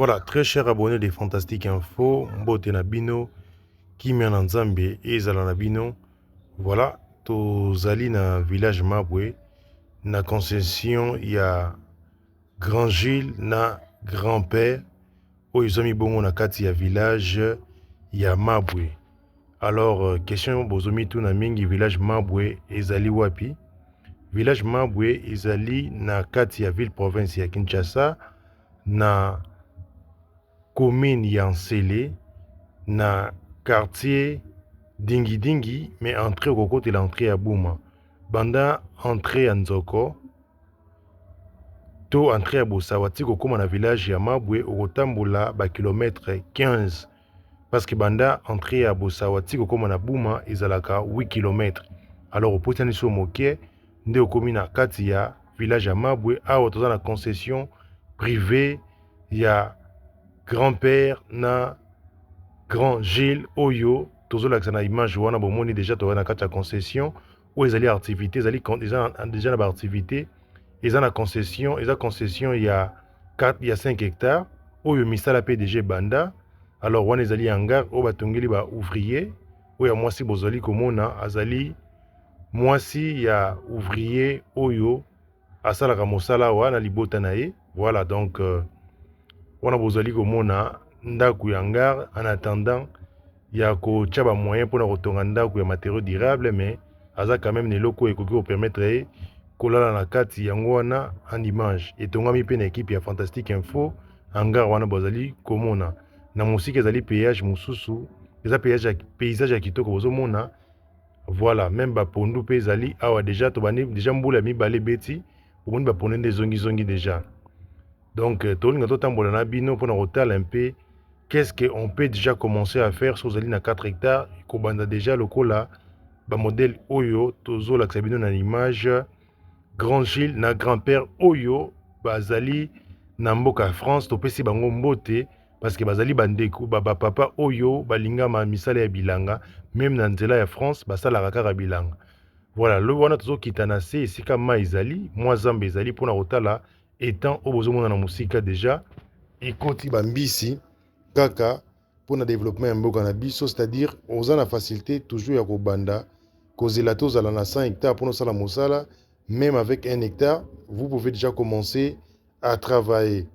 Voilà, très cher abonné des Fantastiques Info, Mbote Nabino, Kimi Nzambe et Zala Nabino. Voilà, tozali na village Mabwe, na concession, il y a Grand Gilles, na grand-père, où ils ont mis bongo na kati ya village, il y a Mabwe. Alors, question bozomi tout na mingi village Mabwe, ezali wapi? Village Mabwe, ezali na kati ya ville province ya Kinshasa, na commune ya Nsele, na quartier Dingi Dingi, mais entrée au côté de l'entrée à Bouma. Banda entrée à Nzoko, to entrée à Bosawa, tiko koma na village ya Mabwe, au Tamboula, ba kilomètre 15. Parce que banda entrée à Bosawa, tiko koma na Bouma, ezalaka 8 km. Alors, au potani so moké, nde au commune na kati ya village ya Mabwe, awa toza na concession privée, ya grand-père na Grand Gilles Oyo, tozolakisa na image wana bomoni déjà toza na kati ya concession oyo ezali activité ezali déjà na activité eza na concession il y a 5 hectares oyo misala PDG banda. Alors wana ezali hangar oyo batongeli ba ouvrier oyo mwasi bozali komona azali mwasi ya ouvrier oyo asalaka mosala wana libota na ye. Voilà donc wana bozali komona ndako ya hangar en attendant ya kotia ba moyen pour kotonga ndako ya matériaux durable, mais aza quand même neloko ekoki kopermettre kolala na kati yango wana en image etongami mpe na équipe ya Fantastique Info. Hangar wana bozali komona na mosika ezali péage mosusu eza paysage ya kitoko bozomona. Voilà, même bapondu mpe ezali awa déjà tobandi déjà mbula ya mibale beti omoni bapondu nde ezongi déjà. Donc tolinga totambola na bino mpona kotala un peu qu'est-ce qu'on peut déjà commencer à faire sur Zali à 4 hectares. Kobanda déjà le cola, ba modèle Oyo, Tozo la Xabino na image, Grand Gilles na grand-père Oyo, Bazali na mboka France, topesi bango mbote parce que Bazali bandeko, baba papa Oyo, balinga ma misala ya bilanga, même na nzela ya France, basala kaka bilanga. Voilà, le wana tozo kitana se esika ma ezali, moi zambe ezali pona kotala étant obozo mona na musika déjà, ekoti bambisi kaka pour le développement ya mboka na biso, c'est-à-dire oza na facilité toujours ya kobanda kozela tozala na 100 hectares pour nosala mosala. Même avec 1 hectare vous pouvez déjà commencer à travailler.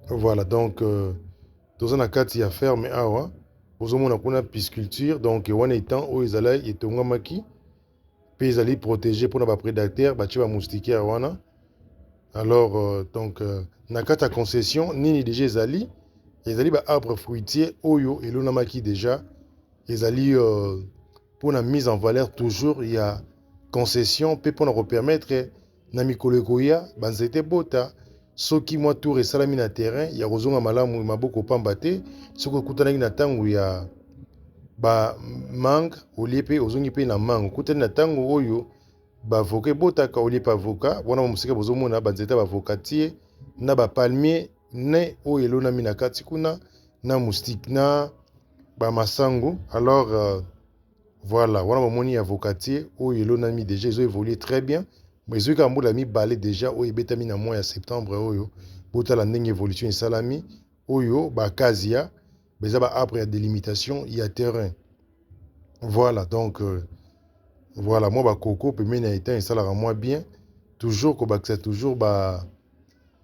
Voilà donc toza na kati ya ferme awa ozomona kuna pisciculture, donc wana étant oyo ezala etongamaki mpe ezali protégé mpona baprédateur batie bamoustiquaire wana. Alors donc na kati ya concession nini déjà ezali ba arbre fruitier oyo elonamaki déjà ezali pour la mise en valeur toujours il y a concession pe pour nous permettre na mikolo ekoya banzete bota soki mwa tour esalami na terrain ya kozonga malamu maboko pamba te soki okutanaki na ntango ya ba mangue olie pe ozongi pe na mangue okutani na ntango oyo bavoka ebotaka olie pe avoka wana mosika bozomona banzete bavokatier na bapalmier ne oyo elonami na kati kuna na moustique na bamasango. Alors voilà wana bomoni avocatier oyo elonami déjà ezo évoluer très bien, mais ezoki mbula mibale déjà oyo ebetami na mois ya septembre oyo botala ndenge évolution esalami oyo bakasia beza ba arbre ya délimitation ya terrain. Voilà donc voilà moi bakoko pemeni ya etan esalaka moi bien toujours kobakisa toujours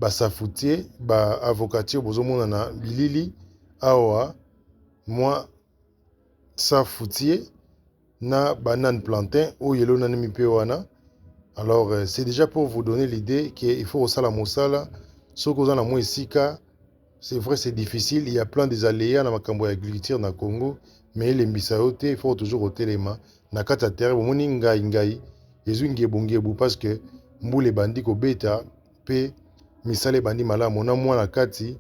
basafoutier baavocatier bozomona na bilili awa moi safoutier na banane plantain oyo elonani mpe wana. Alors c'est déjà pour vous donner l'idée qu'il faut osala mosala soki oza na mwa esika. C'est vrai c'est difficile, il y a plein des aléas na makambo ya agriculture na Congo, mais elembisa yo te il faut toujours otelema na kati ya terre bomoni ngai ezwi ngebongebu parce que mbula ebandi kobeta mpe misala ebandi malamu na mwa na kati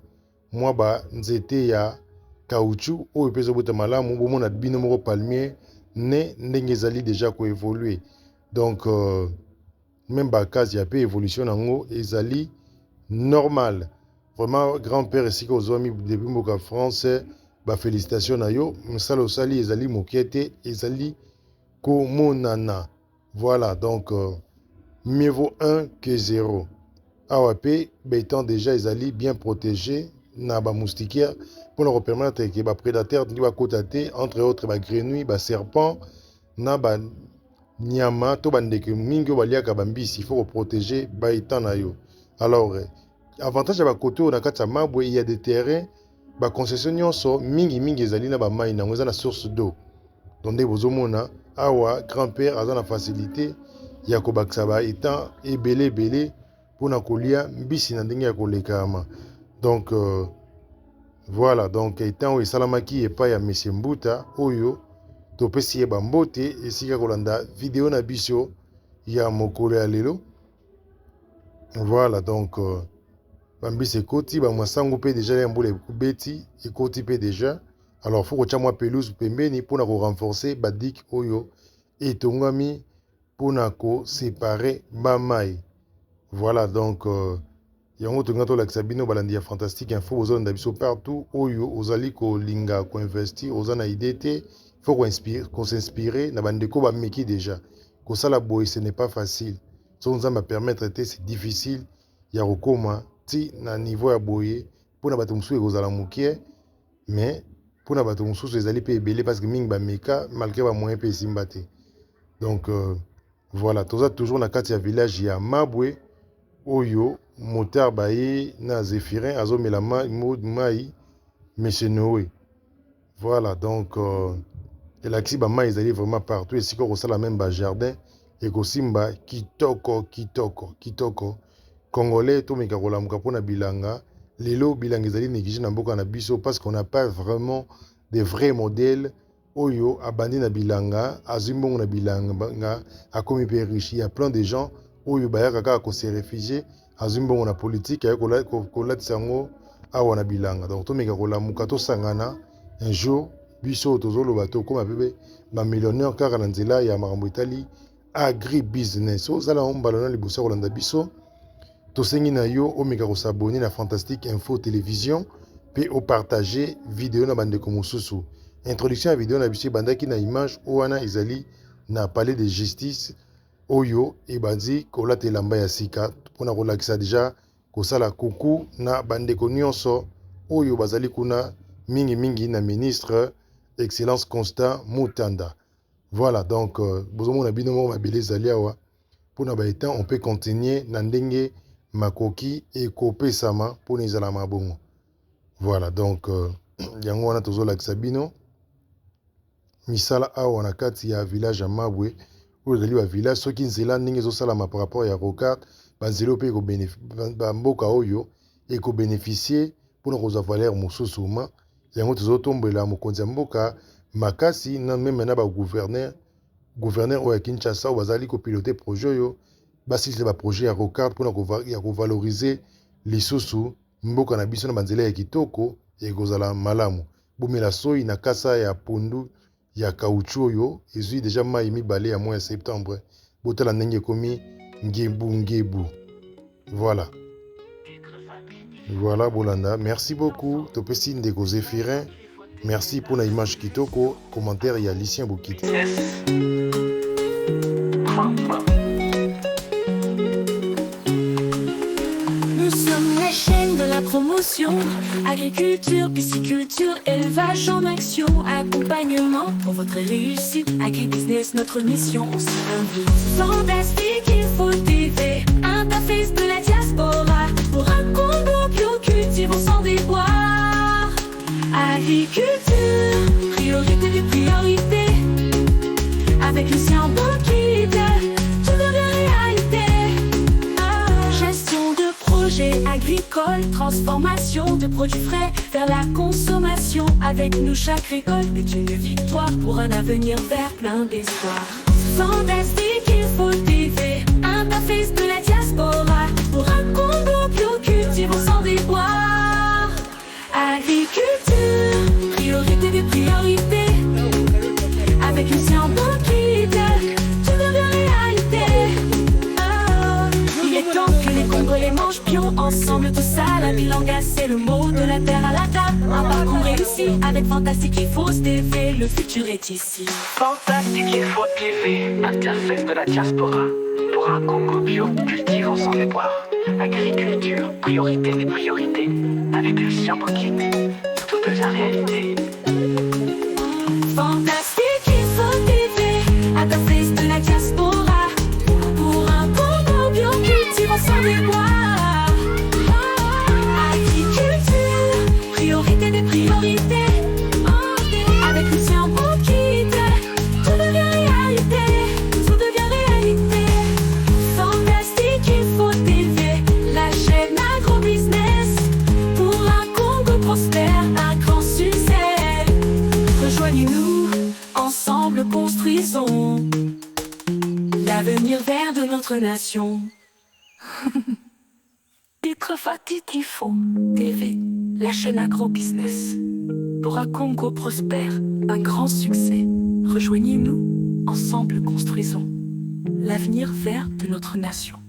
mwa banzete ya caoutchouc oyo mpe ezobota malamu bomona bino moko palmier ne ndenge ezali déjà koévoluer. Donc même bakazi ya pe évolution nango ezali normal. Vraiment grand-père esika ozwami depuis mboka France bafélicitation na yo mosala osali ezali moke te ezali komonana. Voilà donc mieux vaut 1 que 0. Awa pe béton déjà ezali bien protégé na ba moustiquaire pour permettre que ba prédateurs ni ba kotate entre autres ba grenouille, ba serpent na ba nyama to bandeke mingi baliaka bambisi, il faut protéger ba itana yo. Alors avantage ya ba côté na kati ya mabwe, il y a des terrains ba concession nyonso mingi ezali na ba mai na ngoza na source d'eau. Donc nde bozomona awa grand-père aza na facilité ya kobakisa ba etan ebele pona kolia mbisi na ndenge ya kolekama. Donc voilà, donc etan oyo esalamaki epai ya monsieur Mbuta oyo topesi ye bambote esika kolanda video na biso ya mokolo ya lelo. Voilà, donc bambisi ekoti bamwasango mpe deja ya mbula ekubeti ekoti mpe deja. Alors faut kotia mwa pelouse pembeni mpona korenforcer badik oyo etongami mpona koséparer bamai. Voilà, donc yango tonga tolakisa bino balandi ya Fantastique Info ozolanda biso partout oyo ozali kolinga koinvestir oza na idée te, faut qu'on s'inspire na bandeko bameki déjà kosala boye ce n'est pas facile. So nzamba permettre te c'est difficile ya kokoma ti na niveau ya boye mpona bato mosusu ekozala mokie, mais mpona bato mosusu ezali mpe ebele parce que mingi bameka malgré bamoyen mpe esimba te. Donc voilà, toza toujours na kati ya village ya Mabwe oyo motard baye na Zéphirin azomela mai monsieur Noé. Voilà, donc elakisi bamai ezali vraiment partout esika kosala même bajardin ekosimba kitoko. Congolais tomeka kolamuka mpona bilanga lelo bilanga ezali négligé na mboka na biso parce qu'on n'a pas vraiment des vrais modèles oyo abandi na bilanga azwi mbongo na bilanga akomi mpe riche. Il y a plein de gens oyo bayaka kaka kose réfugié azwi mbongo na politique aye kolatisa yango awa na bilanga. Donc tomeka kolamuka tosangana un jour biso tozoloba tokoma mpe bamillionnaire kaka na nzela ya makambo etali agri business. ozala ombalana liboso ya kolanda biso tosengi na yo omeka kosabone na Fantastique Info Télévision pe opartage video na bandeko mosusu. Introduction ya video na biso ebandaki na image wana ezali na palais de justice oyo ebandi kolatela mba ya sika mpona kolakisa deja kosala kuku na bandeko nyonso oyo bazali kuna mingi na ministre Excellence Constant Mutanda. Voilà, donc bozomona bino moko mabele ezali awa mpona baetan on peut continuer na ndenge makoki ekopesama mpona ezala mabongo. Voilà, donc yango wana tozolakisa bino misala awa na kati ya village ya Mabwe oyo ezali ba village soki nzela ndenge ezosalama par rapport ya rocade banzela mpe bamboka oyo ekobénéficier mpona kozwa valeur mosusu ma yango tozotombela mokonzi ya mboka makasi na meme na bagouverneur oyo ya Kinshasa oyo bazali kopilote projet oyo basilisa baprojet ya rocade mpona ya kovalorize lisusu mboka na biso na banzela ya kitoko ekozala malamu. Bomela soi na kasa ya pondu ya caoutchouc oyo ezwi deja mai mibale ya mois ya septembre botala ndenge ekomi ngebu. Voilà bolanda. Merci beaucoup topesi ndeko Zéphirin. Merci pour la image kitoko. Commentaire ya Lucien Bokiti. Promotion, agriculture, pisciculture, élevage en action, accompagnement pour votre réussite. Agribusiness, notre mission, c'est un but fantastique. Info TV, interface de la diaspora pour un Congo bio cultivant sans déboire. Agriculture, priorité des priorités. Avec Lucien Bokiti, tout devient réalité. Gestion de projets agricoles, transformation de produits frais vers la consommation. Avec nous, chaque récolte est une victoire pour un avenir vert plein d'espoir. Fantastique Info TV, interface de la diaspora pour un Congo bio cultivant sans déboire. Agriculture, priorité des priorités. Avec Lucien Bokiti, tout devient réalité. Il est temps que les Congolais mangent bio ensemble, tout ça. La bilanga, c'est le mot de la terre à la table. Un parcours réussi avec Fantastique Info TV, le futur est ici. Fantastique Info TV, interface de la diaspora pour un Congo bio cultivant sans déboire. Agriculture, priorité des priorités. avec Lucien Bocquet, tout devient réalité. Fantastique Info TV, à ta face de la diaspora, pour un Congo bio cultivant sans déboire. Agriculture, priorité des priorités. Avec Lucien Bocquet, tout devient réalité, tout devient réalité. Fantastique Info TV, la chaîne agro-business, pour un Congo prospère, un grand succès. Rejoignez-nous, ensemble construisons l'avenir vert de notre nation. Titre Fantastique Info TV, la chaîne agro-business, pour un Congo prospère, un grand succès. Rejoignez-nous, ensemble construisons l'avenir vert de notre nation.